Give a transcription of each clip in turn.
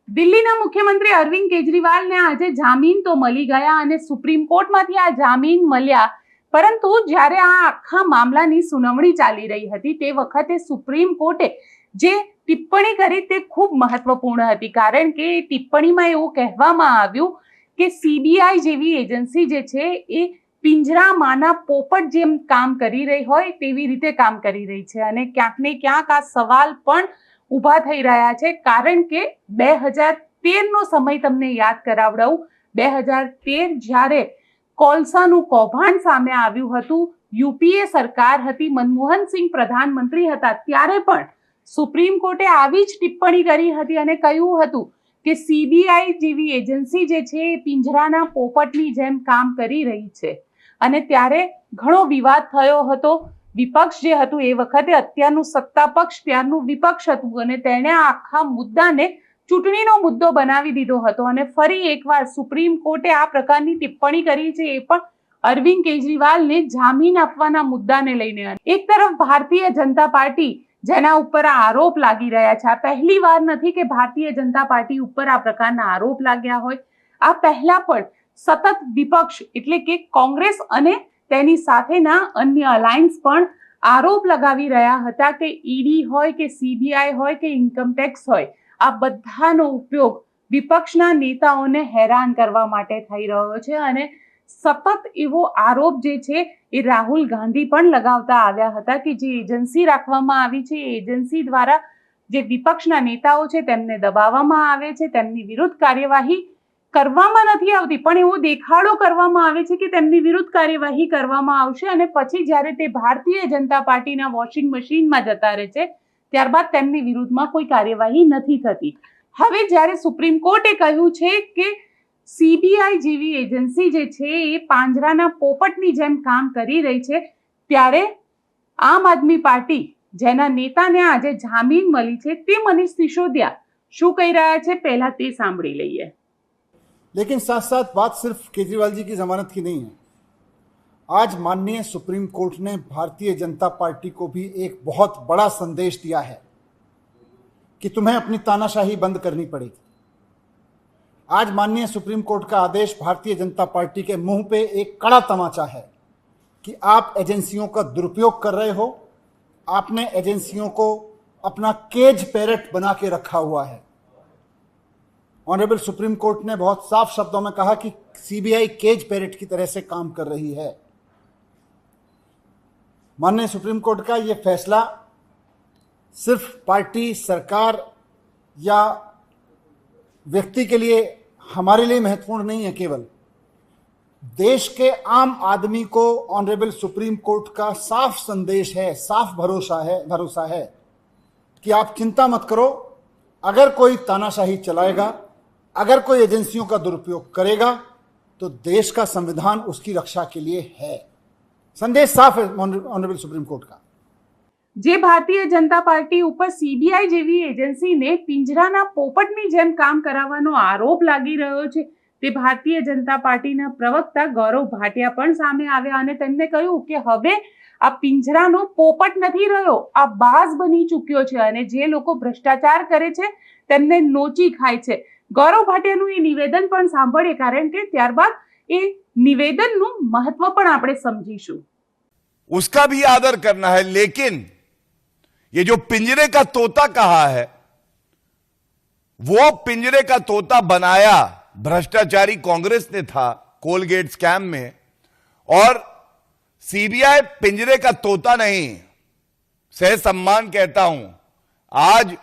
દિલ્હીના મુખ્યમંત્રી અરવિંદ કેજરીવાલને આજે જામીન તો મળી ગયા અને સુપ્રીમ કોર્ટમાંથી આ જામીન મળ્યા, પરંતુ જ્યારે આ આખા મામલાની સુનાવણી ચાલી રહી હતી તે વખતે સુપ્રીમ કોર્ટે જે ટિપ્પણી કરી તે ખૂબ મહત્વપૂર્ણ હતી, કારણ કે એ ટિપ્પણીમાં એવું કહેવામાં આવ્યું કે સીબીઆઈ જેવી એજન્સી જે છે એ પિંજરામાંના પોપટ જેમ કામ કરી રહી હોય તેવી રીતે કામ કરી રહી છે અને ક્યાંક ને ક્યાંક આ સવાલ પણ ઊભા થઈ રહ્યા છે, કારણ કે 2013નો સમય તમને યાદ કરાવડાવું. 2013 જ્યારે કોલસાનું કૌભાંડ સામે આવ્યું હતું, યુપીએ સરકાર હતી, મનમોહનસિંહ પ્રધાનમંત્રી હતા, ત્યારે પણ સુપ્રીમ કોર્ટે આવી જ ટિપ્પણી કરી હતી અને કહ્યું હતું કે સીબીઆઈ જેવી એજન્સી જે છે એ પિંજરાના પોપટની જેમ કામ કરી રહી છે અને ત્યારે ઘણો વિવાદ થયો હતો. વિપક્ષ જે હતું એ વખતે અત્યારનું સત્તા પક્ષ ત્યારનું વિપક્ષ હતું અને તેણે આખા મુદ્દાને ચૂંટણીનો મુદ્દો બનાવી દીધો હતો અને ફરી એકવાર સુપ્રીમ કોર્ટે આ પ્રકારની ટિપ્પણી કરી છે, એ પણ અરવિંદ કેજરીવાલને જામીન આપવાના મુદ્દાને લઈને. એક તરફ ભારતીય જનતા પાર્ટી જેના ઉપર આ આરોપ લાગી રહ્યા છે, આ પહેલી વાર નથી કે ભારતીય જનતા પાર્ટી ઉપર આ પ્રકારના આરોપ લાગ્યા હોય. આ પહેલા પણ સતત વિપક્ષ એટલે કે કોંગ્રેસ અને તેની સાથેના અન્ય અલાયન્સ પણ આરોપ લગાવી રહ્યા હતા કે ઈડી હોય કે સીબીઆઈ હોય કે ઇન્કમટેક્સ હોય, આ બધાનો ઉપયોગ વિપક્ષના નેતાઓને હેરાન કરવા માટે થઈ રહ્યો છે અને સતત એવો આરોપ જે છે એ રાહુલ ગાંધી પણ લગાવતા આવ્યા હતા કે જે એજન્સી રાખવામાં આવી છે એ એજન્સી દ્વારા જે વિપક્ષના નેતાઓ છે તેમને દબાવવામાં આવે છે, તેમની વિરુદ્ધ કાર્યવાહી કરવામાં નથી આવતી, પણ એવો દેખાડો કરવામાં આવે છે કે તેમની વિરુદ્ધ કાર્યવાહી કરવામાં આવશે અને પછી જ્યારે તે ભારતીય જનતા પાર્ટીના વોશિંગ મશીનમાં જતા રહે છે ત્યારબાદ તેમની વિરુદ્ધમાં કોઈ કાર્યવાહી નથી થતી. હવે જ્યારે સુપ્રીમ કોર્ટે કહ્યું છે કે સીબીઆઈ જેવી એજન્સી જે છે એ પાંજરાના પોપટની જેમ કામ કરી રહી છે, ત્યારે આમ આદમી પાર્ટી જેના નેતાને આજે જામીન મળી છે તે મનીષ સિસોદિયા શું કહી રહ્યા છે પહેલા તે સાંભળી લઈએ. लेकिन साथ साथ बात सिर्फ केजरीवाल जी की जमानत की नहीं है. आज माननीय सुप्रीम कोर्ट ने भारतीय जनता पार्टी को भी एक बहुत बड़ा संदेश दिया है कि तुम्हें अपनी तानाशाही बंद करनी पड़ेगी. आज माननीय सुप्रीम कोर्ट का आदेश भारतीय जनता पार्टी के मुंह पे एक कड़ा तमाचा है कि आप एजेंसियों का दुरुपयोग कर रहे हो, आपने एजेंसियों को अपना केज पैरट बना के रखा हुआ है. ऑनरेबल सुप्रीम कोर्ट ने बहुत साफ शब्दों में कहा कि सीबीआई केज पैरट की तरह से काम कर रही है. माननीय सुप्रीम कोर्ट का ये फैसला सिर्फ पार्टी, सरकार या व्यक्ति के लिए, हमारे लिए महत्वपूर्ण नहीं है. केवल देश के आम आदमी को ऑनरेबल सुप्रीम कोर्ट का साफ संदेश है, साफ भरोसा है कि आप चिंता मत करो, अगर कोई तानाशाही चलाएगा, अगर कोई एजेंसियों का दुरुपयोग करेगा तो देश का संविधान उसकी रक्षा के लिए है. संदेश साफ है ऑनरेबल सुप्रीम कोर्ट का. જે ભારતીય જનતા પાર્ટી ઉપર સીબીઆઈ જેવી એજન્સીને પિંજરાના પોપટની જેમ કામ કરાવવાનો આરોપ લાગી રહ્યો છે તે ભારતીય જનતા પાર્ટીના પ્રવક્તા ગૌરવ ભાટિયા પણ સામે આવ્યા અને તેમને કહ્યું કે હવે આ પિંજરાનો પોપટ નથી રહ્યો, આ બાઝ બની ચૂક્યો છે અને જે લોકો ભ્રષ્ટાચાર કરે છે તેમને નોચી ખાય છે. ગૌરવ ભાટિયાનું એ નિવેદન પણ સાંભળીએ, કારણ કે ત્યારબાદ એ નિવેદનનું મહત્વ પણ આપણે સમજીશું. उसका भी आदर करना है, लेकिन ये जो पिंजरे का तोता कहा है वो पिंजरे का तोता बनाया भ्रष्टाचारी कांग्रेस ने था कोलगेट स्कैम में, और सीबीआई पिंजरे का तोता नहीं, सह सम्मान कहता हूं, आज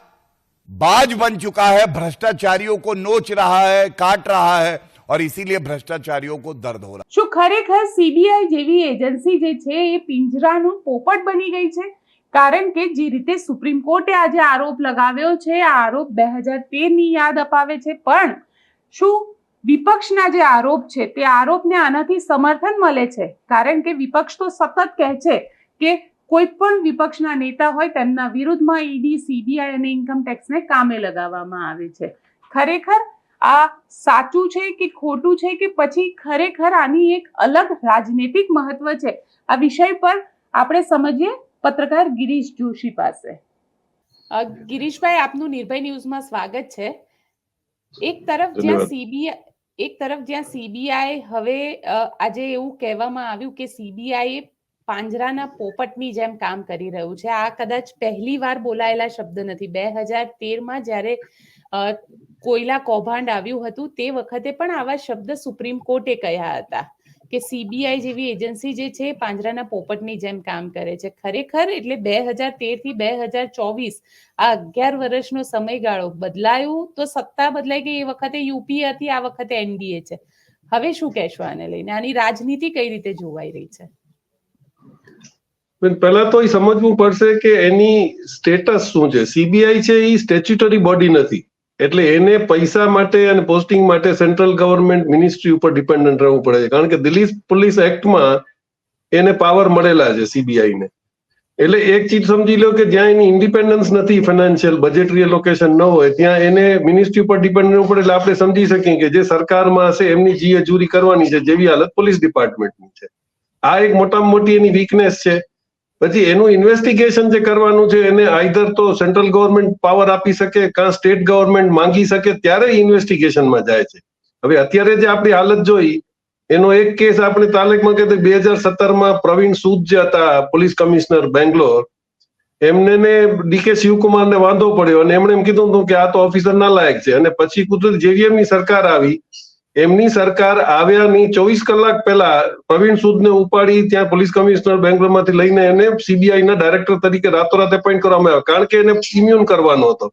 बाज बन चुका है, भ्रष्टाचारियों को नोच रहा है, काट रहा है और इसीलिए भ्रष्टाचारियों को दर्द हो रहा है. શું ખરેખર સીબીઆઈ જેવી એજન્સી જે છે એ પિંજરાનું પોપટ બની ગઈ છે? કારણ કે જે રીતે સુપ્રીમ કોર્ટે આજે આરોપ લગાવ્યો છે આ આરોપ 2013ની યાદ અપાવે છે, પણ શું વિપક્ષના જે આરોપ છે તે આરોપને આનાથી સમર્થન મળે છે? કારણ કે વિપક્ષ તો સતત કહે છે કે કોઈ પણ વિપક્ષના નેતા હોય તેમના વિરુદ્ધમાં ઈડી, સીબીઆઈ અને ઇન્કમ ટેક્સને કામે લગાવવામાં આવે છે. ખરેખર આ સાચું છે કે ખોટું છે, કે પછી ખરેખર આની એક અલગ રાજનૈતિક મહત્વ છે? આ વિષય પર આપણે સમજીએ પત્રકાર ગિરીશ જોશી પાસે. ગિરીશભાઈ, આપનું નિર્ભય ન્યૂઝમાં સ્વાગત છે. એક તરફ જ્યાં સીબીઆઈ હવે આજે એવું કહેવામાં આવ્યું કે સીબીઆઈ પાંજરાના પોપટની જેમ કામ કરી રહ્યું છે. આ કદાચ પહેલી વાર બોલાયેલા શબ્દ નથી. 2013માં જ્યારે કોયલા કૌભાંડ આવ્યું હતું તે વખતે પણ આવા શબ્દ સુપ્રીમ કોર્ટે કહ્યા હતા કે સીબીઆઈ જેવી એજન્સી જે છે પાંજરાના પોપટની જેમ કામ કરે છે. ખરેખર એટલે 2013 થી 2024 આ 11 વર્ષનો સમયગાળો બદલાયું તો સત્તા બદલાઈ ગઈ. એ વખતે યુપીએ હતી, આ વખતે એનડીએ છે. હવે શું કહેશો આને લઈને? આની રાજનીતિ કઈ રીતે જોવાઈ રહી છે? પહેલા તો એ સમજવું પડશે કે એની સ્ટેટસ શું છે. સીબીઆઈ છે એ સ્ટેચ્યુટરી બોડી નથી, એટલે એને પૈસા માટે અને પોસ્ટિંગ માટે સેન્ટ્રલ ગવર્મેન્ટ મિનિસ્ટ્રી ઉપર ડિપેન્ડન્ટ રહેવું પડે છે. કારણ કે દિલ્હી પોલીસ એક્ટમાં એને પાવર મળેલા છે સીબીઆઈ ને. એટલે એક ચીજ સમજી લો કે જ્યાં એની ઇન્ડિપેન્ડન્સ નથી, ફાઇનાન્શિયલ બજેટરી એલોકેશન ન હોય, ત્યાં એને મિનિસ્ટ્રી ઉપર ડિપેન્ડ રહેવું પડે. એટલે આપણે સમજી શકીએ કે જે સરકારમાં હશે એમની જીએજૂરી કરવાની છે, જેવી હાલત પોલીસ ડિપાર્ટમેન્ટની છે. આ એક મોટામાં મોટી એની વીકનેસ છે. પછી એનું ઇન્વેસ્ટિગેશન જે કરવાનું છે એને આઈધર તો સેન્ટ્રલ ગવર્મેન્ટ પાવર આપી શકે કાં સ્ટેટ ગવર્મેન્ટ માંગી શકે, ત્યારે ઇન્વેસ્ટિગેશનમાં જાય છે. હવે અત્યારે જે આપણી હાલત જોઈ એનો એક કેસ આપણે તાલુકમાં કે 2017માં પ્રવીણ સૂદ જે હતા પોલીસ કમિશનર બેંગ્લોર, એમને ડીકે શિવકુમારને વાંધો પડ્યો અને એમણે એમ કીધું હતું કે આ તો ઓફિસર નાલાયક છે. અને પછી કુદરત જેવીએમની સરકાર આવી, એમની સરકાર આવ્યાની 24 કલાક પહેલા પ્રવીણ સૂદને ઉપાડી ત્યાં પોલીસ કમિશનર બેંગ્લોરમાંથી લઈને એને સીબીઆઈના ડાયરેક્ટર તરીકે રાતોરાત એપોઇન્ટ કરવામાં આવ્યા, કારણ કે એને ઇમ્યુન કરવાનો હતો.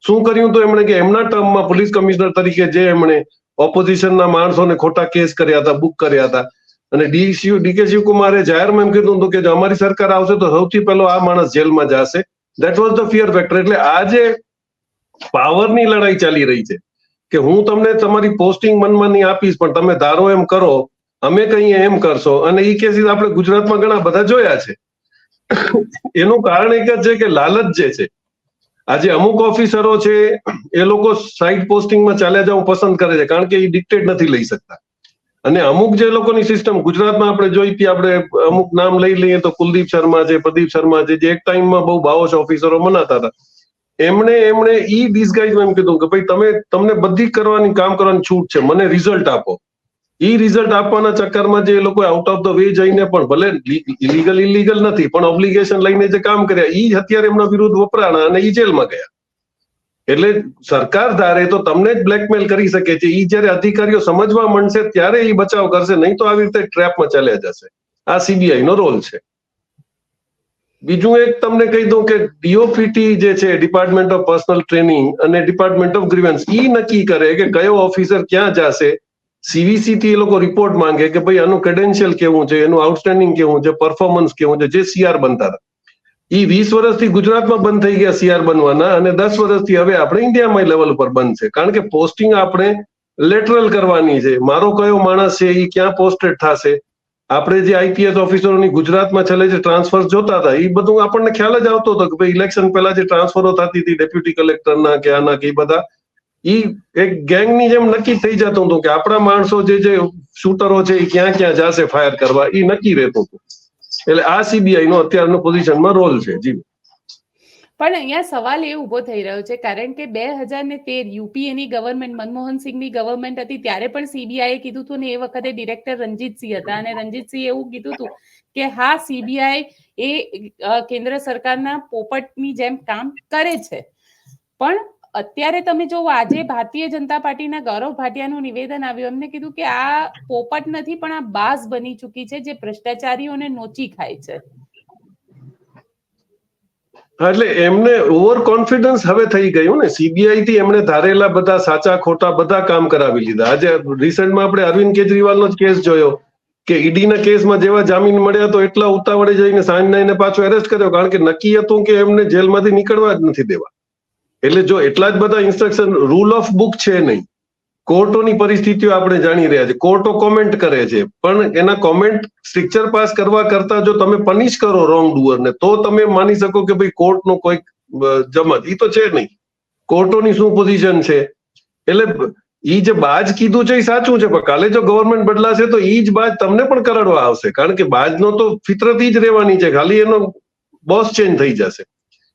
શું કર્યું તો એમણે કે એમના ટર્મમાં પોલીસ કમિશનર તરીકે જે એમણે ઓપોઝિશનના માણસોને ખોટા કેસ કર્યા હતા, બુક કર્યા હતા, અને ડીકે શિવકુમારે જાહેરમાં એમ કીધું હતું કે જો અમારી સરકાર આવશે તો સૌથી પહેલો આ માણસ જેલમાં જશે. That was the fear factor. એટલે આ જે પાવરની લડાઈ ચાલી રહી છે કે હું તમને તમારી પોસ્ટિંગ મનમાની આપીશ પણ તમે ધારો એમ કરો, અમે કહીએ એમ કરશો. અને એ કેસીસ આપણે ગુજરાતમાં ઘણા બધા જોયા છે. એનું કારણ એક જ છે કે લાલચ જે છે. આજે અમુક ઓફિસરો છે એ લોકો સાઇડ પોસ્ટિંગમાં ચાલ્યા જવું પસંદ કરે છે, કારણ કે એ ડિક્ટેટ નથી લઈ શકતા. અને અમુક જે લોકોની સિસ્ટમ ગુજરાતમાં આપણે જોઈ હતી, આપણે અમુક નામ લઈ લઈએ તો કુલદીપ શર્મા છે, પ્રદીપ શર્મા છે, જે એક ટાઈમમાં બહુ બાહોશ ઓફિસરો મનાતા હતા. એમણે ઈ ડિસગાઈઝમાં એમ કીધું કે ભાઈ તમને બધી કરવાની કામ કરવાની છૂટ છે, મને રિઝલ્ટ આપો. ઈ રિઝલ્ટ આપવાના ચક્કરમાં જે લોકો આઉટ ઓફ ધ વે જઈને પણ ભલે ઇલીગલ નથી પણ ઓબ્લિગેશન લઈને જે કામ કર્યા, ઈ હથિયાર એમના વિરુદ્ધ વપરાણા અને ઈ જેલમાં ગયા. એટલે સરકાર ધારે તો તમને જ બ્લેકમેલ કરી શકે છે. ઈ જયારે અધિકારીઓ સમજવા માંડશે ત્યારે ઈ બચાવ કરશે, નહીં તો આવી રીતે ટ્રેપમાં ચાલ્યા જશે. આ સીબીઆઈ નો રોલ છે. બીજું એક તમને કહી દઉં કે ડીઓપીટી જે છે, ડિપાર્ટમેન્ટ ઓફ પર્સનલ ટ્રેનિંગ અને ડિપાર્ટમેન્ટ ઓફ ગ્રીવન્સ, ઈ નક્કી કરે કે કયો ઓફિસર ક્યાં જશે. સીવીસી થી એ લોકો રિપોર્ટ માંગે કે ભાઈ આનું ક્રેડેન્શિયલ કેવું છે, એનું આઉટસ્ટેન્ડિંગ કેવું છે, પરફોર્મન્સ કેવું છે. જે સીઆર બનતા હતા ઈ 20 વર્ષથી ગુજરાતમાં બંધ થઈ ગયા સીઆર બનવાના, અને 10 વર્ષથી હવે આપણે ઇન્ડિયામાં લેવલ ઉપર બંધ છે, કારણ કે પોસ્ટિંગ આપણે લેટરલ કરવાની છે. મારો કયો માણસ છે એ ક્યાં પોસ્ટેડ થશે. આપણે જે આઈપીએસ ઓફિસરોની ગુજરાતમાં છેલ્લે જે ટ્રાન્સફર જોતા હતા એ બધું આપણને ખ્યાલ જ આવતો હતો કે ભાઈ ઇલેક્શન પહેલા જે ટ્રાન્સફરો થતી હતી ડેપ્યુટી કલેક્ટરના કે આના કે બધા, ઈ એક ગેંગની જેમ નક્કી થઈ જતું હતું કે આપણા માણસો જે શૂટરો છે એ ક્યાં ક્યાં જશે ફાયર કરવા, એ નક્કી રહેતું હતું. એટલે આ સીબીઆઈ નો અત્યારનો પોઝિશનમાં રોલ છે. જી પણ અહીંયા સવાલ એ ઉભો થઈ રહ્યો છે, કારણ કે 2013 યુપીએની ગવર્મેન્ટ, મનમોહનસિંહની ગવર્મેન્ટ હતી, ત્યારે પણ સીબીઆઈએ કીધું હતું ને એ વખતે ડિરેક્ટર રણજીતસિંહ હતા, અને રણજીતસિંહ એવું કીધું હતું કે હા સીબીઆઈ એ કેન્દ્ર સરકારના પોપટની જેમ કામ કરે છે. પણ અત્યારે તમે જો આજે ભારતીય જનતા પાર્ટીના ગૌરવ ભાટિયાનું નિવેદન આવ્યું, એમને કીધું કે આ પોપટ નથી પણ આ બાઝ બની ચૂકી છે, જે ભ્રષ્ટાચારીઓને નોચી ખાય છે. એટલે એમને ઓવર કોન્ફિડન્સ હવે થઈ ગયું ને. સીબીઆઈ થી એમણે ધારેલા બધા સાચા ખોટા બધા કામ કરાવી લીધા. આજે રિસેન્ટમાં આપણે અરવિંદ કેજરીવાલનો જ કેસ જોયો કે ઈડીના કેસમાં જેવા જામીન મળ્યા તો એટલા ઉતાવળે જઈને સાંજના એને પાછો એરેસ્ટ કર્યો, કારણ કે નક્કી હતું કે એમને જેલમાંથી નીકળવા જ નથી દેવા. એટલે જો એટલા જ બધા ઇન્સ્ટ્રક્શન, રૂલ ઓફ બુક છે નહીં. કોર્ટોની પરિસ્થિતિઓ આપણે જાણી રહ્યા છે. કોર્ટો કોમેન્ટ કરે છે, પણ એના કોમેન્ટ સ્ટ્રક્ચર પાસ કરવા કરતા જો તમે પનિશ કરો રોંગ ડુઅરને તો તમે માની શકો કે ભાઈ કોર્ટનો કોઈ જમત. ઈ તો છે નહીં. કોર્ટોની શું પોઝિશન છે. એટલે ઈ જે બાજ કીધું છે એ સાચું છે, પણ કાલે જો ગવર્મેન્ટ બદલાશે તો ઈ જ બાજ તમને પણ કરડવા આવશે, કારણ કે બાજનો તો ફિતરત જ રહેવાની છે, ખાલી એનો બોસ ચેન્જ થઈ જશે.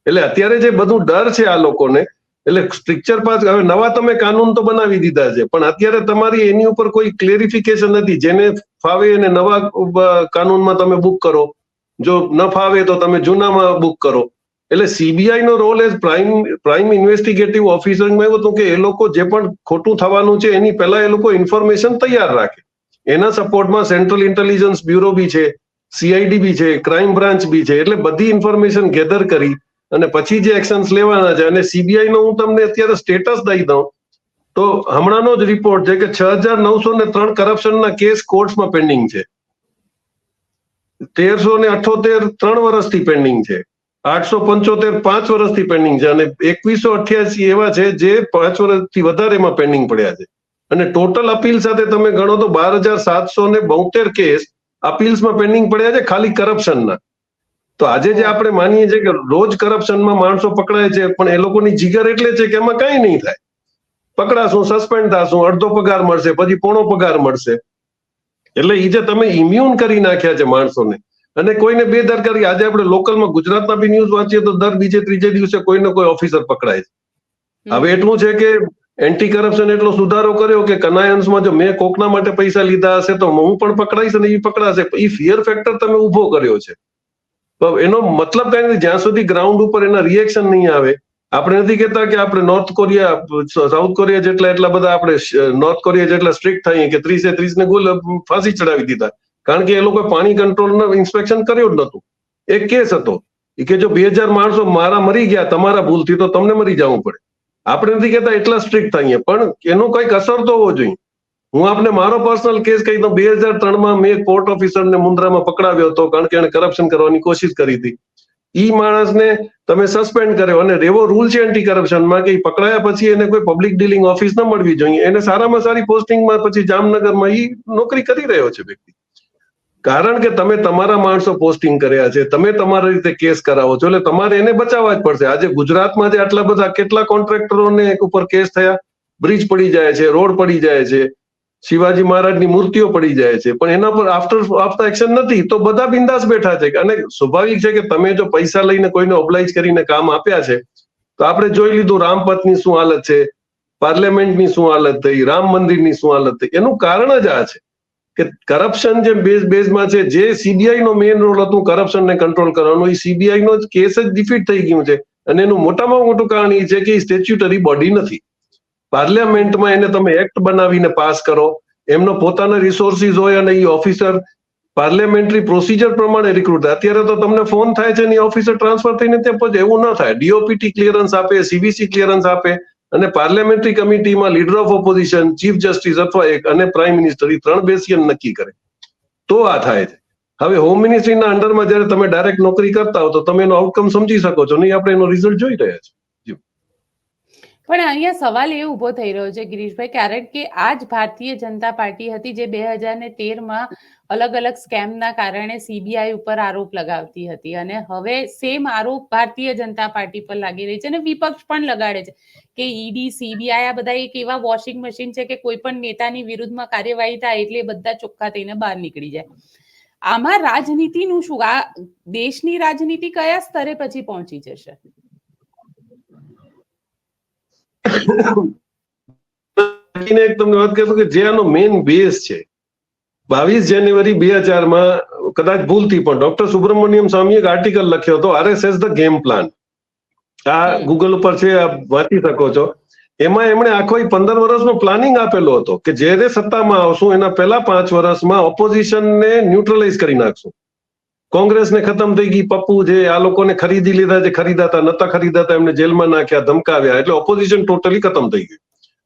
એટલે અત્યારે જે બધું ડર છે આ લોકોને, એટલે સ્ટ્રક્ચર પાસ હવે નવા તમે કાનૂન તો બનાવી દીધા છે, પણ અત્યારે તમારી એની ઉપર કોઈ ક્લેરિફિકેશન નથી. જેને ફાવે એને નવા કાનૂનમાં તમે બુક કરો, જો ન ફાવે તો તમે જૂનામાં બુક કરો. એટલે સીબીઆઈ નો રોલ એઝ પ્રાઇમ ઇન્વેસ્ટિગેટિવ ઓફિસરમાં એવું હતું કે એ લોકો જે પણ ખોટું થવાનું છે એની પહેલા એ લોકો ઇન્ફોર્મેશન તૈયાર રાખે. એના સપોર્ટમાં સેન્ટ્રલ ઇન્ટેલિજન્સ બ્યુરો બી છે, સીઆઈડી બી છે, ક્રાઇમ બ્રાન્ચ બી છે. એટલે બધી ઇન્ફોર્મેશન ગેધર કરી અને પછી જે એક્શન્સ લેવાના છે. અને સીબીઆઈ નો હું તમને અત્યારે સ્ટેટસ દઈ દઉં તો હમણાંનો જ રિપોર્ટ છે કે 6,903 કરપ્શનના કેસ કોર્ટ્સમાં પેન્ડિંગ છે, 1,378 3 વર્ષથી પેન્ડિંગ છે, 875 5 વર્ષથી પેન્ડિંગ છે, અને 2188 એવા છે જે 5 વર્ષથી વધારેમાં પેન્ડિંગ પડ્યા છે. અને ટોટલ અપીલ સાથે તમે ગણો તો 12,772 કેસ અપીલ્સમાં પેન્ડિંગ પડ્યા છે ખાલી કરપ્શનના. તો આજે જે આપણે માનીએ છીએ કે રોજ કરપ્શનમાં માણસો પકડાય છે, પણ એ લોકોની જીગર એટલે છે કે એમાં કઈ નહીં થાય, પકડાશું, સસ્પેન્ડ થશું, અડધો પગાર મળશે, પછી પોણો પગાર મળશે. એટલે એ જે તમે ઇમ્યુન કરી નાખ્યા છે માણસોને, અને કોઈને બેદરકારી. આજે આપણે લોકલમાં ગુજરાતના બી ન્યૂઝ વાંચીએ તો દર બીજે ત્રીજે દિવસે કોઈને કોઈ ઓફિસર પકડાય છે. હવે એટલું છે કે એન્ટી કરપ્શન એટલો સુધારો કર્યો કે કનાયન્સમાં જો મેં કોકના માટે પૈસા લીધા હશે તો હું પણ પકડાઈશ અને એ પકડાશે. એ ફિયર ફેક્ટર તમે ઉભો કર્યો છે. તો એનો મતલબ કઈ નથી જ્યાં સુધી ગ્રાઉન્ડ ઉપર એના રિએક્શન નહીં આવે. આપણે નથી કહેતા કે આપણે નોર્થ કોરિયા, સાઉથ કોરિયા જેટલા એટલા બધા આપણે નોર્થ કોરિયા જેટલા સ્ટ્રિક્ટ થઈએ કે 30 ને ફાંસી ચડાવી દીધા, કારણ કે એ લોકો પાણી કંટ્રોલનું ઇન્સ્પેક્શન કર્યો જ નતું. એક કેસ હતો કે જો 2000 માણસો મારા મરી ગયા તમારા ભૂલથી તો તમને મરી જવું પડે. આપણે નથી કહેતા એટલા સ્ટ્રિક્ટ થઈએ, પણ એનો કંઈક અસર તો હોવો જોઈએ. હું આપને મારો પર્સનલ કેસ કહી દઉં. 2003માં મેં કોર્ટ ઓફિસરને મુન્દ્રામાં પકડાવ્યો હતો કારણ કે એને કરપ્શન કરવાની કોશિશ કરી હતી. ઈ માણસને તમે સસ્પેન્ડ કર્યો, અને એવો રૂલ છે એન્ટી કરપ્શનમાં કે પકડાયા પછી એને કોઈ પબ્લિક ડીલિંગ ઓફિસ ન મળવી જોઈએ. એને સારામાં સારી પોસ્ટિંગમાં પછી જામનગરમાં ઈ નોકરી કરી રહ્યો છે વ્યક્તિ, કારણ કે તમે તમારા માણસો પોસ્ટિંગ કર્યા છે, તમે તમારી રીતે કેસ કરાવો છો, એટલે તમારે એને બચાવવા જ પડશે. આજે ગુજરાતમાં જે આટલા બધા કેટલા કોન્ટ્રાક્ટરોને ઉપર કેસ થયા, બ્રિજ પડી જાય છે, રોડ પડી જાય છે, શિવાજી મહારાજની મૂર્તિઓ પડી જાય છે, પણ એના પર આફ્ટર એક્શન નથી. તો બધા બિંદાસ બેઠા છે. અને સ્વાભાવિક છે કે તમે જો પૈસા લઈને કોઈને ઓબ્લાઇઝ કરીને કામ આપ્યા છે, તો આપણે જોઈ લીધું રામપથની શું હાલત છે, પાર્લામેન્ટની શું હાલત થઈ, રામ મંદિરની શું હાલત થઈ. એનું કારણ જ આ છે કે કરપ્શન જે બેઝમાં છે, જે સીબીઆઈ નો મેઇન રોલ હતું કરપ્શનને કંટ્રોલ કરવાનો, એ સીબીઆઈ નો કેસ જ ડિફીટ થઈ ગયું છે. અને એનું મોટામાં મોટું કારણ એ છે કે એ સ્ટેચ્યુટરી બોડી નથી. પાર્લામેન્ટમાં એને તમે એક્ટ બનાવીને પાસ કરો, એમનો પોતાના રિસોર્સિસ હોય, અને એ ઓફિસર પાર્લામેન્ટરી પ્રોસિજર પ્રમાણે રિક્રુટ થાય. અત્યારે તો તમને ફોન થાય છે ને ઓફિસર ટ્રાન્સફર થઈને ત્યાં પછી એવું ન થાય. ડીઓપીટી ક્લિયરન્સ આપે, સીવીસી ક્લિયરન્સ આપે, અને પાર્લામેન્ટરી કમિટીમાં leader of opposition, chief justice અથવા એક અને પ્રાઇમ મિનિસ્ટર એ 3 બેસી નક્કી કરે તો આ થાય છે. હવે હોમ મિનિસ્ટ્રીના અંડરમાં જયારે તમે ડાયરેક્ટ નોકરી કરતા હો તો તમે એનો આઉટકમ સમજી શકો છો. નહીં આપણે એનો રિઝલ્ટ જોઈ રહ્યા છીએ. પણ અહીંયા સવાલ એ ઉભો થઈ રહ્યો છે ગિરીશભાઈ, કારણ કે આ જ ભારતીય જનતા પાર્ટી હતી જે 2013માં અલગ અલગ સ્કેમના કારણે સીબીઆઈ ઉપર આરોપ લગાવતી હતી, અને હવે સેમ આરોપ ભારતીય જનતા પાર્ટી પર લાગી રહી છે, અને વિપક્ષ પણ લગાડે છે કે ઈડી, સીબીઆઈ આ બધા એક એવા વોશિંગ મશીન છે કે કોઈ પણ નેતાની વિરુદ્ધમાં કાર્યવાહી થાય એટલે બધા ચોખ્ખા થઈને બહાર નીકળી જાય. આમાં રાજનીતિનું શું? આ દેશની રાજનીતિ કયા સ્તરે પછી પહોંચી જશે? તમને વાત કરું કે જે આનો મેઇન બેઝ છે, 22 જાન્યુઆરી 2004માં કદાચ ભૂલથી પણ ડોક્ટર સુબ્રમણ્યમ સ્વામીએ એક આર્ટિકલ લખ્યો હતો, RSS ધ ગેમ પ્લાન. આ ગૂગલ ઉપર છે, આપ વાંચી શકો છો. એમાં એમણે આખો 15 વર્ષનો પ્લાનિંગ આપેલો હતો કે જ્યારે સત્તામાં આવશું એના પહેલા 5 વર્ષમાં ઓપોઝિશનને ન્યુટ્રલાઇઝ કરી નાખશું. કોંગ્રેસને ખતમ થઈ ગઈ, પપ્પુ જે આ લોકોને ખરીદી લીધા, જે ખરીદાતા નતા ખરીદાતા એમને જેલમાં નાખ્યા, ધમકાવ્યા, એટલે ઓપોઝિશન ટોટલી ખતમ થઈ ગયું.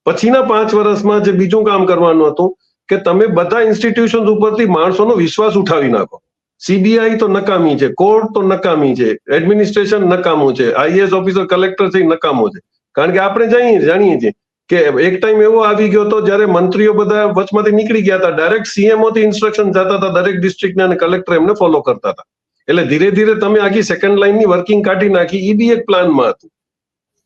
પછીના 5 વર્ષમાં જે બીજું કામ કરવાનું હતું કે તમે બધા ઇન્સ્ટિટ્યુશન ઉપરથી માણસોનો વિશ્વાસ ઉઠાવી નાખો. સીબીઆઈ તો નકામી છે, કોર્ટ તો નકામી છે, એડમિનિસ્ટ્રેશન નકામું છે, આઈએએસ ઓફિસર, કલેક્ટર છે નકામો છે. કારણ કે આપણે જાણીએ છીએ કે એક ટાઈમ એવો આવી ગયો હતો જયારે મંત્રીઓ બધા વચમાંથી નીકળી ગયા હતા, ડાયરેક્ટ સીએમઓ થી ઇન્સ્ટ્રક્શન જતા હતા દરેક ડિસ્ટ્રિક્ટના, અને કલેક્ટર એમને ફોલો કરતા હતા. એટલે ધીરે ધીરે તમે આખી સેકન્ડ લાઇનની વર્કિંગ કાઢી નાખી. એ બી એક પ્લાનમાં હતું.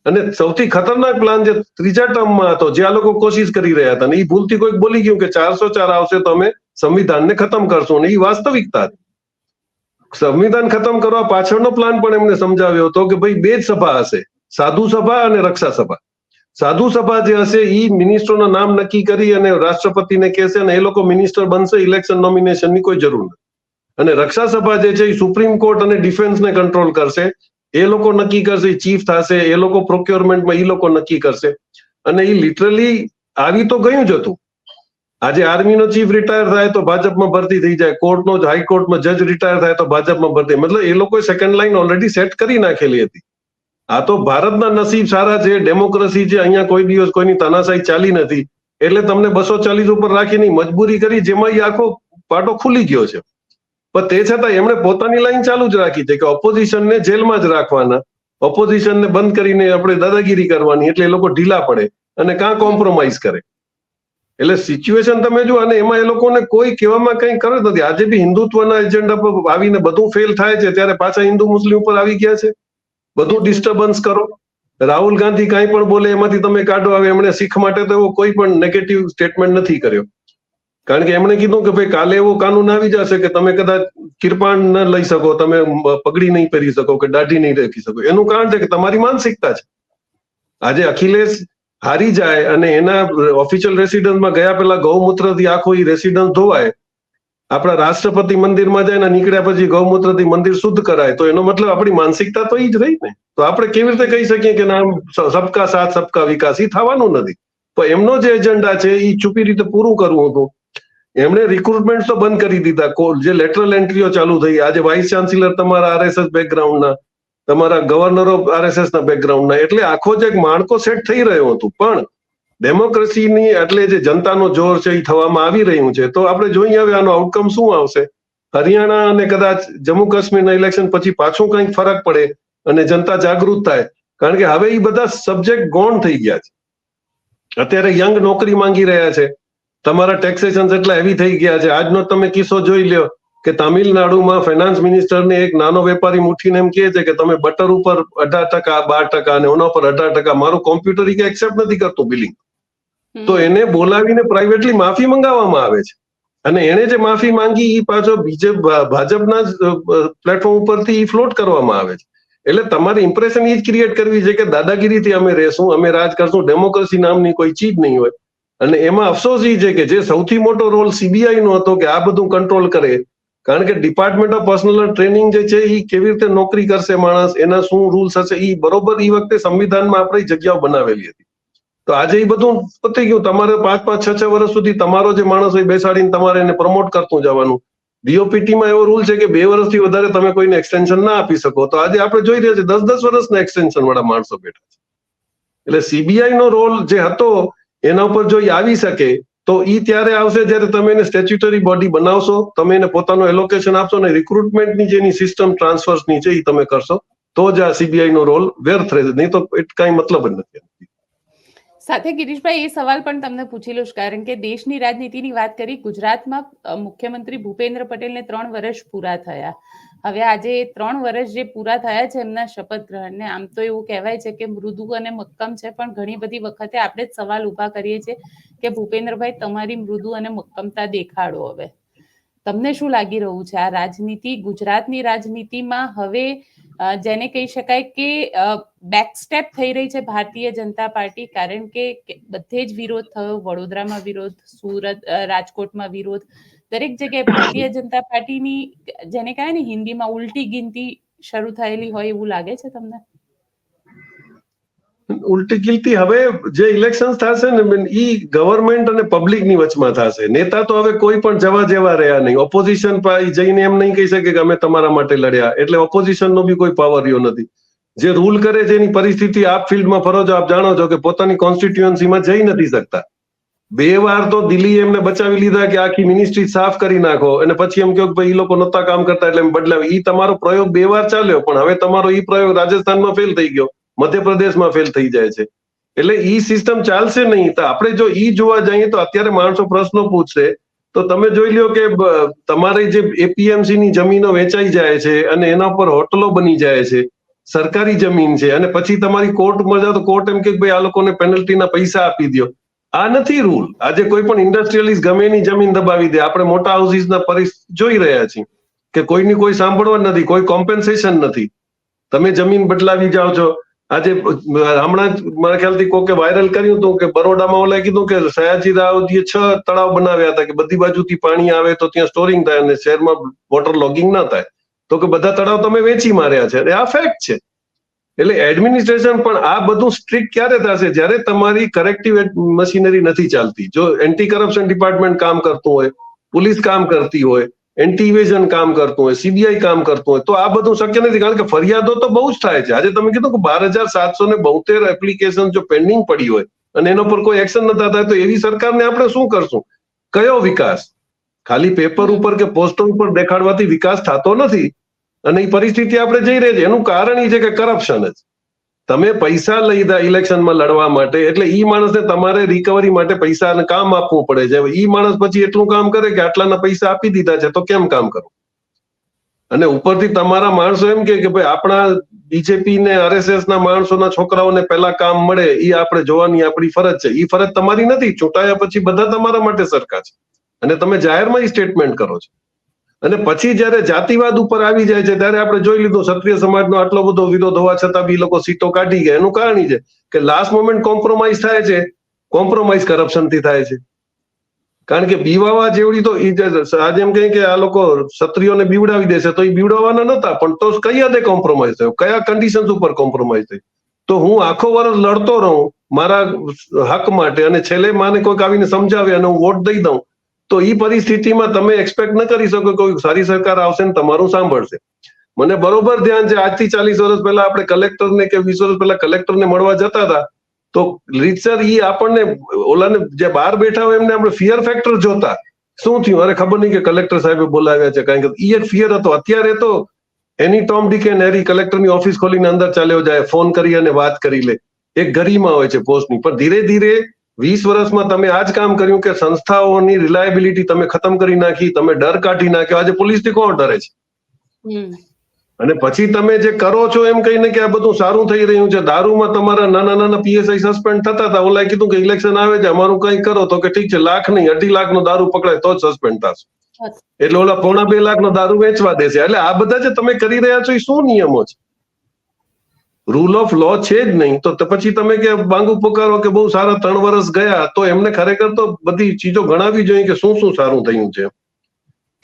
અને સૌથી ખતરનાક પ્લાન જે ત્રીજા ટર્મમાં હતો, જે આ લોકો કોશિશ કરી રહ્યા હતા, અને એ ભૂલથી કોઈક બોલી ગયું કે 404 આવશે તો અમે સંવિધાનને ખતમ કરશું, અને એ વાસ્તવિકતા હતી. સંવિધાન ખતમ કરવા પાછળનો પ્લાન પણ એમને સમજાવ્યો હતો કે ભાઈ 2 જ સભા હશે, સાધુ સભા અને રક્ષા સભા. સાધુ સભા જે હશે એ મિનિસ્ટરોના નામ નક્કી કરી અને રાષ્ટ્રપતિને કહેશે અને એ લોકો મિનિસ્ટર બનશે. ઇલેક્શન નોમિનેશનની કોઈ જરૂર નથી. અને રક્ષા સભા જે છે એ સુપ્રીમ કોર્ટ અને ડિફેન્સને કંટ્રોલ કરશે. એ લોકો નક્કી કરશે, ચીફ થશે, એ લોકો પ્રોક્યોરમેન્ટમાં એ લોકો નક્કી કરશે. અને એ લિટરલી આવી તો ગયું જ હતું. આજે આર્મીનો ચીફ રિટાયર થાય તો ભાજપમાં ભરતી થઈ જાય, કોર્ટનો હાઈકોર્ટમાં જજ રિટાયર થાય તો ભાજપમાં ભરતી. મતલબ એ લોકોએ સેકન્ડ લાઈન ઓલરેડી સેટ કરી નાખેલી હતી. આ તો ભારતના નસીબ સારા છે, ડેમોક્રેસી છે, અહીંયા કોઈ દિવસ કોઈની તાનાશાહી ચાલી નથી. એટલે તમને 240 ઉપર રાખીને મજબૂરી કરી, જેમાં એ આખો પાટો ખુલી ગયો છે. પણ તે છતાં એમણે પોતાની લાઈન ચાલુ જ રાખી છે કે ઓપોઝિશનને જેલમાં જ રાખવાના, ઓપોઝિશનને બંધ કરીને આપણે દાદાગીરી કરવાની. એટલે એ લોકો ઢીલા પડે અને કાં કોમ્પ્રોમાઇઝ કરે. એટલે સિચ્યુએશન તમે જુઓ, અને એમાં એ લોકોને કોઈ કહેવામાં કંઈ કરે નથી. આજે બી હિન્દુત્વના એજન્ડા પર આવીને બધું ફેલ થાય છે, ત્યારે પાછા હિન્દુ મુસ્લિમ ઉપર આવી ગયા છે. બધું ડિસ્ટર્બન્સ કરો. રાહુલ ગાંધી કાંઈ પણ બોલે એમાંથી તમે કાઢો. હવે એમણે શીખ માટે તો એવો કોઈ પણ નેગેટિવ સ્ટેટમેન્ટ નથી કર્યો. કારણ કે એમણે કીધું કે ભાઈ કાલે એવો કાનૂન આવી જશે કે તમે કદાચ કિરપાણ ન લઈ શકો, તમે પગડી નહીં પહેરી શકો કે દાઢી નહીં રાખી શકો. એનું કારણ છે કે તમારી માનસિકતા છે. આજે અખિલેશ હારી જાય અને એના ઓફિશિયલ રેસિડન્સમાં ગયા પહેલા ગૌમૂત્રથી આખો એ રેસિડન્સ ધોવાય, આપણા રાષ્ટ્રપતિ મંદિરમાં જાય ને નીકળ્યા પછી ગૌમૂત્રથી મંદિર શુદ્ધ કરાય, તો એનો મતલબ આપણી માનસિકતા તો એ જ રહી ને. તો આપણે કેવી રીતે કહી શકીએ કે ના સબકા સાથ સબકા વિકાસ? એ થવાનું નથી. તો એમનો જે એજન્ડા છે એ છુપી રીતે પૂરું કરવું હતું. એમણે રિક્રુટમેન્ટ તો બંધ કરી દીધા, જે લેટરલ એન્ટ્રીઓ ચાલુ થઈ. આજે વાઇસ ચાન્સેલર તમારા આરએસએસ બેકગ્રાઉન્ડના, તમારા ગવર્નરો આરએસએસના બેકગ્રાઉન્ડના. એટલે આખો જે એક માળખો સેટ થઈ રહ્યો હતું. પણ ડેમોક્રેસીની એટલે જે જનતાનો જોર છે એ થવામાં આવી રહ્યું છે. તો આપણે જોઈએ હવે આનો આઉટકમ શું આવશે. હરિયાણા અને કદાચ જમ્મુ કાશ્મીરના ઇલેક્શન પછી પાછું કંઈક ફરક પડે અને જનતા જાગૃત થાય. કારણ કે હવે એ બધા સબ્જેક્ટ ગૌણ થઈ ગયા છે. અત્યારે યંગ નોકરી માંગી રહ્યા છે. તમારા ટેક્સેશન એટલા હેવી થઈ ગયા છે. આજનો તમે કિસ્સો જોઈ લ્યો કે તામિલનાડુમાં ફાઇનાન્સ મિનિસ્ટરને એક નાનો વેપારી ઉઠીને એમ કહે છે કે તમે બટર ઉપર 18%, 12% અને ઓના ઉપર 18%, મારું કોમ્પ્યુટર એક્સેપ્ટ નથી કરતું બિલિંગ. તો એને બોલાવીને પ્રાઇવેટલી માફી મંગાવવામાં આવે છે. અને એને જે માફી માંગી એ પાછો ભાજપના જ પ્લેટફોર્મ ઉપરથી ફ્લોટ કરવામાં આવે છે. એટલે તમારી ઇમ્પ્રેશન એ જ ક્રિએટ કરવી છે કે દાદાગીરીથી અમે રહેશું, અમે રાજ કરશું, ડેમોક્રેસી નામની કોઈ ચીજ નહીં હોય. અને એમાં અફસોસ એ છે કે જે સૌથી મોટો રોલ સીબીઆઈ નો હતો કે આ બધું કંટ્રોલ કરે. કારણ કે ડિપાર્ટમેન્ટ ઓફ પર્સનલ ટ્રેનિંગ જે છે એ કેવી રીતે નોકરી કરશે માણસ, એના શું રૂલ્સ હશે, એ બરોબર એ વખતે સંવિધાનમાં આપણે જગ્યાઓ બનાવેલી હતી. તો આજે એ બધું પતી ગયું. તમારે 5-5, 6-6 વર્ષ સુધી તમારો જે માણસ હોય બેસાડીને તમારે એને પ્રમોટ કરતું જવાનું. બીઓપીટીમાં એવો રૂલ છે કે 2 વર્ષથી વધારે તમે કોઈને એક્સટેન્શન ના આપી શકો. તો આજે આપણે જોઈ રહ્યા છીએ 10-10 વર્ષના એક્સટેન્શન વાળા માણસો બેઠા છે. એટલે સીબીઆઈ નો રોલ જે હતો એના ઉપર જો આવી શકે તો ઈ ત્યારે આવશે જ્યારે તમે એને સ્ટેચ્યુટરી બોડી બનાવશો, તમે એને પોતાનું એલોકેશન આપશો ને રિક્રુટમેન્ટની જેની સિસ્ટમ ટ્રાન્સફર્સની છે એ તમે કરશો, તો જ આ સીબીઆઈ નો રોલ વ્યર્થ રહેશે. નહીં તો કઈ મતલબ જ નથી. સાથે ગિરીશભાઈ એ સવાલ પણ તમને પૂછી લઉં, કારણ કે દેશની રાજનીતિની વાત કરી. ગુજરાતમાં મુખ્યમંત્રી ભૂપેન્દ્ર પટેલને 3 વર્ષ પૂરા થયા. હવે આજે 3 વર્ષ જે પૂરા થયા છે એમના શપથ ગ્રહણને, આમ તો એવું કહેવાય છે કે મૃદુ અને મક્કમ છે, પણ ઘણી બધી વખતે આપણે જ સવાલ ઉભા કરીએ છીએ કે ભૂપેન્દ્રભાઈ તમારી મૃદુ અને મક્કમતા દેખાડો. હવે તમને શું લાગી રહ્યું છે આ રાજનીતિ, ગુજરાતની રાજનીતિમાં હવે જેને કહી શકાય કે બેકસ્ટેપ થઈ રહી છે ભારતીય જનતા પાર્ટી? કારણ કે બધે જ વિરોધ થયો, વડોદરામાં વિરોધ, સુરત, રાજકોટમાં વિરોધ, દરેક જગ્યાએ ભારતીય જનતા પાર્ટીની જેને કહેવાય ને હિન્દીમાં ઉલટી ગિનતી શરૂ થયેલી હોય એવું લાગે છે તમને? ઉલટી ગિનતી હવે જે ઇલેક્શન થશે ને ઈ ગવર્મેન્ટ અને પબ્લિકની વચમાં થશે. નેતા તો હવે કોઈ પણ જવા જેવા રહ્યા નહીં. ઓપોઝિશન જઈને એમ નહીં કહી શકે કે અમે તમારા માટે લડ્યા. એટલે ઓપોઝિશનનો બી કોઈ પાવર રહ્યો નથી. જે રૂલ કરે છે એની પરિસ્થિતિ આપ ફિલ્ડમાં ફરો છો, આપ જાણો છો કે પોતાની કોન્સ્ટિટ્યુઅન્સીમાં જઈ નથી શકતા. 2 વાર તો દિલ્હી એમને બચાવી લીધા કે આખી મિનિસ્ટ્રી સાફ કરી નાખો, અને પછી એમ કહો કે ભાઈ એ લોકો નહોતા કામ કરતા એટલે એમ બદલાવી. ઈ તમારો પ્રયોગ 2 વાર ચાલ્યો, પણ હવે તમારો ઈ પ્રયોગ રાજસ્થાનમાં ફેલ થઈ ગયો, મધ્યપ્રદેશમાં ફેલ થઈ જાય છે. એટલે ઈ સિસ્ટમ ચાલશે નહીં. તો આપણે જો ઈ જોવા જઈએ તો અત્યારે માણસો પ્રશ્નો પૂછશે તો તમે જોઈ લ્યો કે તમારી જે એપીએમસી ની જમીનો વેચાઈ જાય છે અને એના પર હોટલો બની જાય છે, સરકારી જમીન છે, અને પછી તમારી કોર્ટમાં જાઓ તો કોર્ટ એમ કે ભાઈ આ લોકોને પેનલ્ટીના પૈસા આપી દો. આ નથી રૂલ. આજે કોઈ પણ ઇન્ડસ્ટ્રીયલિસ્ટ ગમે એની જમીન દબાવી દે. આપણે મોટા હાઉસીસના પરિસ્થિતિ જોઈ રહ્યા છીએ કે કોઈની કોઈ સાંભળવા નથી, કોઈ કોમ્પેન્સેશન નથી. તમે જમીન બદલાવી જાઓ છો, આજે હમણાં જ મારા ખ્યાલથી કોકે વાયરલ કર્યું હતું કે બરોડામાં ઓલા કીધું કે સયાજી રાવજીએ 6 તળાવ બનાવ્યા હતા કે બધી બાજુથી પાણી આવે તો ત્યાં સ્ટોરિંગ થાય અને શહેરમાં વોટર લોગિંગ ના થાય, તો કે બધા તળાવ તમે વેચી માર્યા છે. આ ફેક્ટ છે. એટલે એડમિનિસ્ટ્રેશન પણ આ બધું સ્ટ્રિક્ટ ક્યારે થશે? જ્યારે તમારી કરેક્ટિવ મશીનરી નથી ચાલતી. જો એન્ટી કરપ્શન ડિપાર્ટમેન્ટ કામ કરતું હોય, પોલીસ કામ કરતી હોય, એન્ટી ઇવેઝન કામ કરતું હોય, સીબીઆઈ કામ કરતું હોય, તો આ બધું શક્ય નથી. કારણ કે ફરિયાદો તો બહુ જ થાય છે. આજે તમે કીધું કે 12,772 એપ્લિકેશન જો પેન્ડિંગ પડી હોય અને એના પર કોઈ એક્શન નથી થાય, તો એવી સરકારને આપણે શું કરશું? કયો વિકાસ? ખાલી પેપર ઉપર કે પોસ્ટર ઉપર દેખાડવાથી વિકાસ થતો નથી. અને એ પરિસ્થિતિ આપણે જઈ રહી છે. એનું કારણ એ છે કે કરપ્શન જ. તમે પૈસા લીધા ઇલેક્શનમાં લડવા માટે, એટલે ઈ માણસને તમારે રિકવરી માટે પૈસા અને કામ આપવું પડે છે. ઈ માણસ પછી એટલું કામ કરે કે આટલાના પૈસા આપી દીધા છે તો કેમ કામ કરું? અને ઉપરથી તમારા માણસો એમ કે ભાઈ આપણા બીજેપી ને આરએસએસ ના માણસોના છોકરાઓને પહેલા કામ મળે, એ આપણે જોવાની આપણી ફરજ છે. એ ફરજ તમારી નથી. ચૂંટાયા પછી બધા તમારા માટે સરખા છે અને તમે જાહેરમાં એ સ્ટેટમેન્ટ કરો છો. અને પછી જયારે જાતિવાદ ઉપર આવી જાય છે ત્યારે આપણે જોઈ લીધું ક્ષત્રિય સમાજનો આટલો બધો વિરોધ હોવા છતાં બી લોકો સીટો કાઢી ગયા. એનું કારણ એ છે કે લાસ્ટ મોમેન્ટ કોમ્પ્રોમાઇઝ થાય છે. કોમ્પ્રોમાઇઝ કરપ્શન થી થાય છે. કારણ કે બીવાવા જેવડી તો આજે એમ કહે કે આ લોકો ક્ષત્રિયોને બીવડાવી દેશે, તો એ બીવડાવવાના નતા, પણ તો કઈ હદે કોમ્પ્રોમાઇઝ થયો? કયા કન્ડિશન્સ ઉપર કોમ્પ્રોમાઇઝ થઈ? તો હું આખો વર્ષ લડતો રહું મારા હક માટે અને છેલ્લે માને કોઈક આવીને સમજાવે અને હું વોટ દઈ દઉં, તો એ પરિસ્થિતિમાં તમે એક્સપેક્ટ ન કરી શકો કોઈ સારી સરકાર આવશે ને તમારું સાંભળશે. મને બરોબર ધ્યાન છે, આજથી 40 વર્ષ પહેલા આપણે કલેક્ટરને કે 20 વર્ષ પહેલા કલેક્ટરને મળવા જતા હતા તો રીતસર ઈ આપણને ઓલાને જે બહાર બેઠા હોય એમને આપણે ફિયર ફેક્ટર જોતા. શું થયું? અરે ખબર નહીં કે કલેક્ટર સાહેબે બોલાવ્યા છે, કારણ કે ઈ એક ફિયર હતો. અત્યારે તો એની ટોમ ડીક એન્ડ હેરી કલેક્ટરની ઓફિસ ખોલીને અંદર ચાલ્યો જાય, ફોન કરી અને વાત કરી લે. એક ગરિમા હોય છે પોસ્ટની. પણ ધીરે ધીરે 20 વર્ષમાં તમે આ જ કામ કર્યું કે સંસ્થાઓની રિલાયબિલિટી તમે ખતમ કરી નાખી, તમે ડર કાઢી નાખ્યો. આજે પોલીસથી કોણ ડરે છે? અને પછી તમે જે કરો છો એમ કહીને કે આ બધું સારું થઈ રહ્યું છે. દારૂમાં તમારા નાના નાના પીએસઆઈ સસ્પેન્ડ થતા હતા. ઓલાએ કીધું કે ઇલેક્શન આવે છે અમારું કંઈ કરો, તો કે ઠીક છે, 1 લાખ નહીં 2.5 લાખનો દારૂ પકડાય તો જ સસ્પેન્ડ થશે. એટલે ઓલા 1.5-2 લાખનો દારૂ વેચવા દેશે. એટલે આ બધા જે તમે કરી રહ્યા છો એ શું નિયમો છે? રૂલ ઓફ લો છે જ નહીં. તો પછી તમે કે બાંગુ પોકારો કે બહુ સારા 3 વર્ષ ગયા, તો એમને ખરેખર તો બધી ચીજો ગણાવી જોઈએ કે શું શું સારું થયું છે.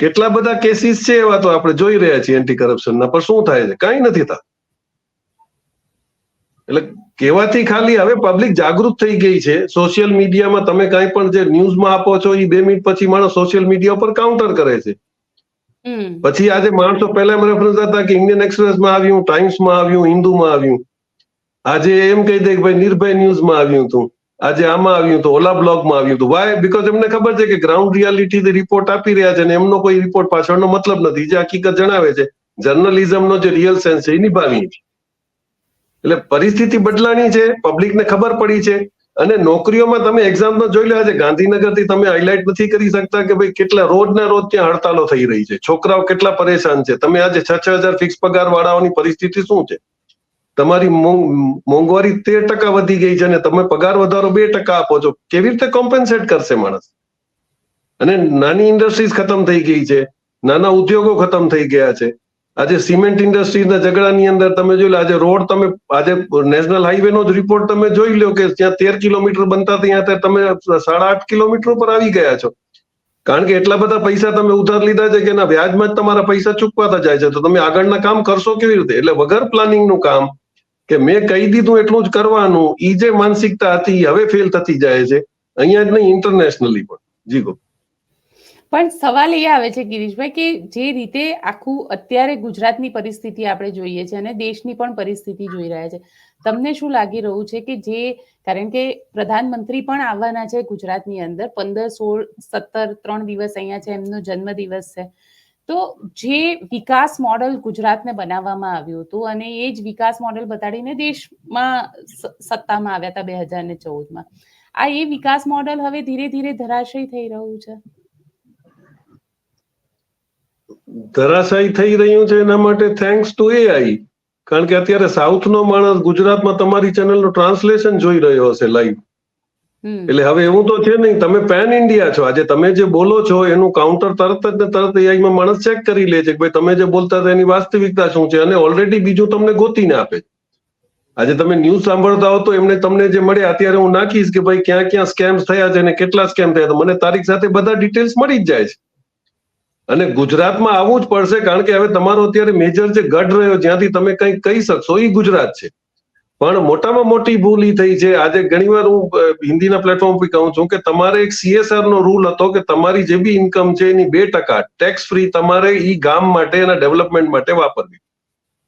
કેટલા બધા કેસીસ છે એવા તો આપણે જોઈ રહ્યા છીએ એન્ટી કરપ્શનના, પણ શું થાય છે? કઈ નથી થતું. એટલે કહેવાથી ખાલી હવે પબ્લિક જાગૃત થઈ ગઈ છે. સોશિયલ મીડિયામાં તમે કાંઈ પણ જે ન્યૂઝમાં આપો છો એ 2 મિનિટ પછી માણસ સોશિયલ મીડિયા પર કાઉન્ટર કરે છે. પછી આજે માણસો પહેલા એમ રેફરન્સ હતા કે ઇન્ડિયન એક્સપ્રેસમાં આવ્યું, ટાઈમ્સમાં આવ્યું, હિન્દુમાં આવ્યું. આજે એમ કહી દે કે ભાઈ નિર્ભય ન્યૂઝમાં આવ્યું હતું, આજે આમાં આવ્યું હતું, ઓલા બ્લોગમાં આવ્યું હતું. વાય? બીકોઝ એમને ખબર છે કે ગ્રાઉન્ડ રિયાલિટી રિપોર્ટ આપી રહ્યા છે ને એમનો કોઈ રિપોર્ટ પાછળનો મતલબ નથી. જે હકીકત જણાવે છે, જર્નલિઝમનો જે રિયલ સેન્સ છે એ નિભાવી છે. એટલે પરિસ્થિતિ બદલાણી છે, પબ્લિકને ખબર પડી છે. અને નોકરીઓમાં તમે એક્ઝામ્પલ જોઈ લો. આજે ગાંધીનગરથી તમે હાઇલાઇટ નથી કરી શકતા કે ભાઈ કેટલા રોજના રોજ ત્યાં હડતાલો થઈ રહી છે. છોકરાઓ કેટલા પરેશાન છે. તમે આજે 6,000 ફિક્સ પગાર વાળાઓની પરિસ્થિતિ શું છે? તમારી મોંઘવારી 13% વધી ગઈ છે અને તમે પગાર વધારો 2% આપો છો. કેવી રીતે કોમ્પેન્સેટ કરશે માણસ? અને નાની ઇન્ડસ્ટ્રીઝ ખતમ થઈ ગઈ છે, નાના ઉદ્યોગો ખતમ થઈ ગયા છે. આજે સિમેન્ટ ઇન્ડસ્ટ્રીઝના ઝઘડાની અંદર તમે જોઈ લો. આજે રોડ તમે આજે નેશનલ હાઈવેનો જ રિપોર્ટ તમે જોઈ લો કે ત્યાં 13 કિલોમીટર બનતા ત્યાં તમે 8.5 કિલોમીટર પર આવી ગયા છો. કારણ કે એટલા બધા પૈસા તમે ઉધાર લીધા છે કે એના વ્યાજમાં જ તમારા પૈસા ચૂકવાતા જાય છે. તો તમે આગળના કામ કરશો કેવી રીતે? એટલે વગર પ્લાનિંગનું કામ કે મેં કહી દીધું એટલું જ કરવાનું, ઈ જે માનસિકતા હતી હવે ફેલ થતી જાય છે. અહીંયા જ નહીં, ઇન્ટરનેશનલી પણ. જી ગો. પણ સવાલ એ આવે છે ગિરીશભાઈ કે જે રીતે આખું અત્યારે ગુજરાતની પરિસ્થિતિ આપણે જોઈએ છે અને દેશની પણ પરિસ્થિતિ જોઈ રહ્યા છે, તમને શું લાગી રહ્યું છે કે જે, કારણ કે પ્રધાનમંત્રી પણ આવવાના છે ગુજરાતની અંદર 15, 16, 17 3 દિવસ અહીંયા છે, એમનો જન્મદિવસ છે, તો જે વિકાસ મોડલ ગુજરાતને બનાવવામાં આવ્યું હતું અને એ જ વિકાસ મોડલ બતાડીને દેશમાં સત્તામાં આવ્યા હતા 2014માં, આ એ વિકાસ મોડલ હવે ધીરે ધીરે ધરાશયી થઈ રહ્યું છે. ધરાશાયી થઈ રહ્યું છે એના માટે થેન્ક્સ ટુ એઆઈ. કારણ કે અત્યારે સાઉથનો માણસ ગુજરાતમાં તમારી ચેનલનું ટ્રાન્સલેશન જોઈ રહ્યો હશે લાઈવ. એટલે હવે એવું તો છે નહીં, તમે પેન ઇન્ડિયા છો. આજે તમે જે બોલો છો એનું કાઉન્ટર તરત જ ને તરત એઆઈમાં માણસ ચેક કરી લે છે કે ભાઈ તમે જે બોલતા હતા એની વાસ્તવિકતા શું છે, અને ઓલરેડી બીજું તમને ગોતીને આપે છે. આજે તમે ન્યૂઝ સાંભળતા હો તો એમને તમને જે મળે અત્યારે હું નાખીશ કે ભાઈ ક્યાં ક્યાં સ્કેમ્સ થયા છે અને કેટલા સ્કેમ થયા, તો મને તારીખ સાથે બધા ડિટેલ્સ મળી જ જાય છે. અને ગુજરાતમાં આવવું જ પડશે, કારણ કે હવે તમારો અત્યારે મેજર જે ગઢ રહ્યો જ્યાંથી તમે કંઈક કહી શકશો એ ગુજરાત છે. પણ મોટામાં મોટી ભૂલ એ થઈ છે, આજે ઘણીવાર હું હિન્દીના પ્લેટફોર્મ પર કહું છું કે તમારે એક CSR નો રૂલ હતો કે તમારી જે બી ઇન્કમ છે એની 2% ટેક્સ ફ્રી તમારે ઈ ગામ માટે એના ડેવલપમેન્ટ માટે વાપરવી.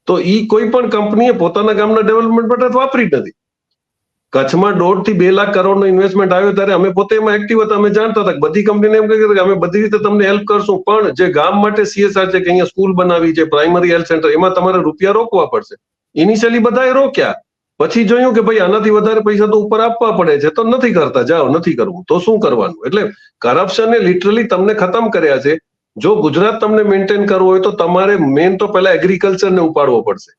તો ઈ કોઈ પણ કંપનીએ પોતાના ગામના ડેવલપમેન્ટ માટે વાપરી જ નથી. કચ્છમાં 1.5 થી 2 લાખ કરોડનો ઇન્વેસ્ટમેન્ટ આવ્યો ત્યારે અમે પોતે એમાં એક્ટિવ હતા. અમે જાણતા હતા બધી કંપનીને એમ કહી કે અમે બધી રીતે તમને હેલ્પ કરશું, પણ જે ગામ માટે CSR છે કે અહીંયા સ્કૂલ બનાવી છે, પ્રાઇમરી હેલ્થ સેન્ટર, એમાં તમારે રૂપિયા રોકવા પડશે. ઇનિશિયલી બધાએ રોક્યા, પછી જોયું કે ભાઈ આનાથી વધારે પૈસા તો ઉપર આપવા પડે છે, તો નથી કરતા. જાઓ, નથી કરવું તો શું કરવાનું? એટલે કરપ્શને લિટરલી તમને ખતમ કર્યા છે. જો ગુજરાત તમને મેન્ટેન કરવું હોય તો તમારે મેન તો પહેલા એગ્રીકલ્ચરને ઉપાડવો પડશે.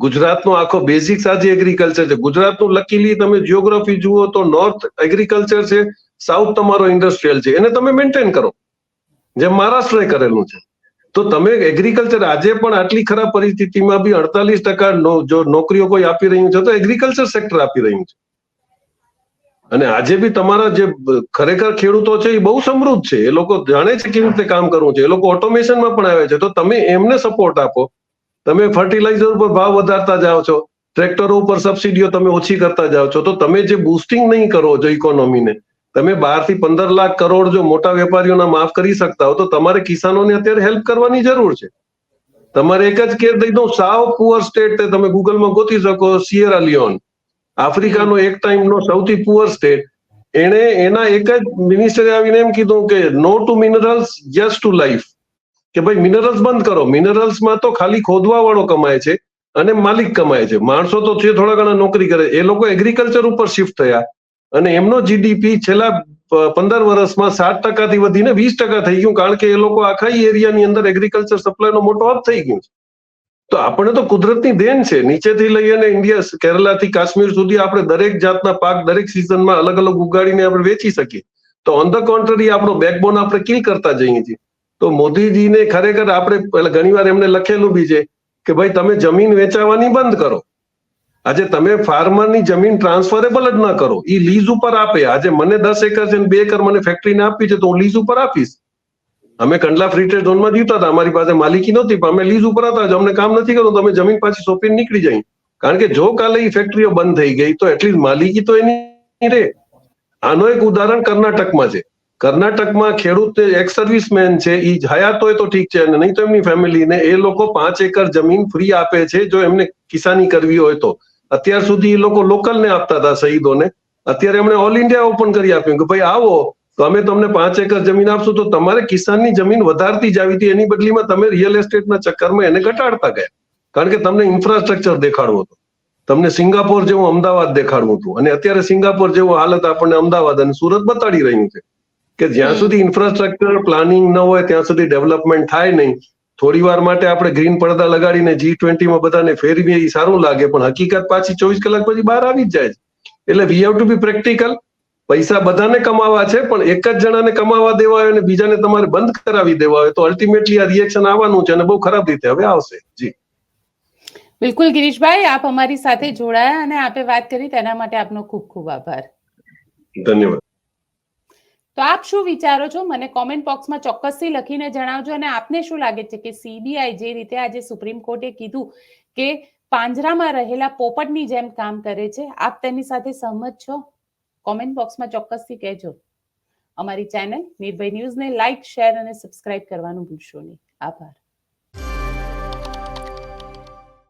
ગુજરાતનો આખો બેઝિક્સ આજે એગ્રીકલ્ચર છે. ગુજરાતનું લકીલી તમે જીઓગ્રાફી જુઓ તો નોર્થ એગ્રીકલ્ચર છે, સાઉથ તમારો ઇન્ડસ્ટ્રીયલ છે. એને તમે મેન્ટેન કરો જેમ મહારાષ્ટ્રએ કરેલું છે. તો તમે એગ્રીકલ્ચર આજે પણ આટલી ખરાબ પરિસ્થિતિમાં બી 48% જો નોકરીઓ કોઈ આપી રહ્યું છે તો એગ્રીકલ્ચર સેક્ટર આપી રહ્યું છે. અને આજે બી તમારા જે ખરેખર ખેડૂતો છે એ બહુ સમૃદ્ધ છે. એ લોકો જાણે છે કેવી રીતે કામ કરવું છે. એ લોકો ઓટોમેશનમાં પણ આવે છે. તો તમે એમને સપોર્ટ આપો. તમે ફર્ટિલાઇઝર ઉપર ભાવ વધારતા જાઓ છો, ટ્રેક્ટરો ઉપર સબસિડીઓ તમે ઓછી કરતા જાઓ છો, તો તમે જે બુસ્ટિંગ નહીં કરો જો ઇકોનોમીને, તમે 12 થી 15 લાખ કરોડ જો મોટા વેપારીઓના માફ કરી શકતા હો તો તમારે કિસાનોને અત્યારે હેલ્પ કરવાની જરૂર છે. તમારે એક જ કેસ દઈ દઉં, સાવ પુઅર સ્ટેટ તમે ગૂગલમાં ગોતી શકો, સિયેરા લિયોન, આફ્રિકાનો એક ટાઈમનો સૌથી પુઅર સ્ટેટ. એને એના એક જ મિનિસ્ટરે આવીને એમ કીધું કે no to minerals, yes to life. કે ભાઈ મિનરલ્સ બંધ કરો. મિનરલ્સમાં તો ખાલી ખોદવા વાળો કમાય છે અને માલિક કમાય છે. માણસો તો છે થોડા ઘણા નોકરી કરે. એ લોકો એગ્રીકલ્ચર ઉપર શિફ્ટ થયા અને એમનો GDP છેલ્લા 15 વર્ષમાં 7% થી વધીને 20% થઈ ગયું, કારણ કે એ લોકો આખા એરિયાની અંદર એગ્રીકલ્ચર સપ્લાયનો મોટો હબ થઈ ગયું છે. તો આપણે તો કુદરતની દેન છે. નીચેથી લઈ અને ઇન્ડિયા, કેરલાથી કાશ્મીર સુધી આપણે દરેક જાતના પાક દરેક સિઝનમાં અલગ અલગ ઉગાડીને આપણે વેચી શકીએ. તો ઓન ધ કોન્ટ્રરી આપણો બેકબોન આપણે કિલ કરતા જઈએ છીએ. તો મોદીજીને ખરેખર આપણે ઘણીવાર એમને લખેલું બી છે કે ભાઈ તમે જમીન વેચાવાની બંધ કરો. આજે તમે ફાર્મરની જમીન ટ્રાન્સફરેબલ જ ન કરો, એ લીઝ ઉપર આપે. આજે મને 10 એકર છે 2 એકર મને ફેક્ટરીને આપી છે તો હું લીઝ ઉપર આપીશ. અમે કંડલા ફ્રી ટ્રેડ ઝોનમાં જીવતા હતા, અમારી પાસે માલિકી નહોતી પણ અમે લીઝ ઉપર હતા. અમને કામ નથી કરવું તો અમે જમીન પાછી સોંપીને નીકળી જાય. કારણ કે જો કાલે એ ફેક્ટરીઓ બંધ થઈ ગઈ તો એટલીસ્ટ માલિકી તો એની રહે. આનો એક ઉદાહરણ કર્ણાટકમાં છે. કર્ણાટકમાં ખેડૂત એક્સ સર્વિસમેન છે, એ હયાત હોય તો ઠીક છે, અને નહીં તો એમની ફેમિલીને એ લોકો 5 એકર જમીન ફ્રી આપે છે જો એમને કિસાની કરવી હોય તો. અત્યાર સુધી એ લોકો લોકલને આપતા હતા, શહીદોને. અત્યારે એમણે ઓલ ઇન્ડિયા ઓપન કરી આપ્યું કે ભાઈ આવો તો અમે તમને 5 એકર જમીન આપશું. તો તમારે કિસાનની જમીન વધારતી જ આવી હતી, એની બદલીમાં તમે રિયલ એસ્ટેટના ચક્કરમાં એને ઘટાડતા ગયા. કારણ કે તમને ઇન્ફ્રાસ્ટ્રક્ચર દેખાડવું હતું, તમને સિંગાપોર જેવું અમદાવાદ દેખાડવું હતું. અને અત્યારે સિંગાપોર જેવું હાલત આપણને અમદાવાદ અને સુરત બતાડી રહ્યું છે કે જ્યાં સુધી ઇન્ફ્રાસ્ટ્રક્ચર પ્લાનિંગ ન હોય ત્યાં સુધી ડેવલપમેન્ટ થાય નહીં. થોડી વાર માટે આપણે ગ્રીન પડદા લગાડીને G20માં બધાને ફેરવીએ એ સારું લાગે, પણ હકીકત પાછી 24 કલાક પછી બહાર આવી જ જાય છે. એટલે we have to B practical. પૈસા બધાને કમાવા છે, પણ એક જ જણાને કમાવા દેવા હોય અને બીજાને તમારે બંધ કરાવી દેવા હોય તો અલ્ટિમેટલી આ રિએક્શન આવવાનું છે અને બહુ ખરાબ રીતે હવે આવશે. જી બિલકુલ ગિરીશભાઈ, આપ અમારી સાથે જોડાયા અને આપે વાત કરી તેના માટે આપનો ખૂબ ખૂબ આભાર. ધન્યવાદ. તો આપ શું વિચારો છો મને કોમેન્ટ બોક્સમાં ચોક્કસથી લખીને જણાવજો. અને આપને શું લાગે છે કે CBI જે રીતે આજે સુપ્રીમ કોર્ટે કીધું કે પાંજરામાં રહેલા પોપટની જેમ કામ કરે છે, આપ તેની સાથે સહમત છો? કોમેન્ટ બોક્સમાં ચોક્કસથી કહેજો. અમારી ચેનલ નિર્ભય ન્યૂઝને લાઇક, શેર અને સબસ્ક્રાઇબ કરવાનું ભૂલશો નહીં. આભાર.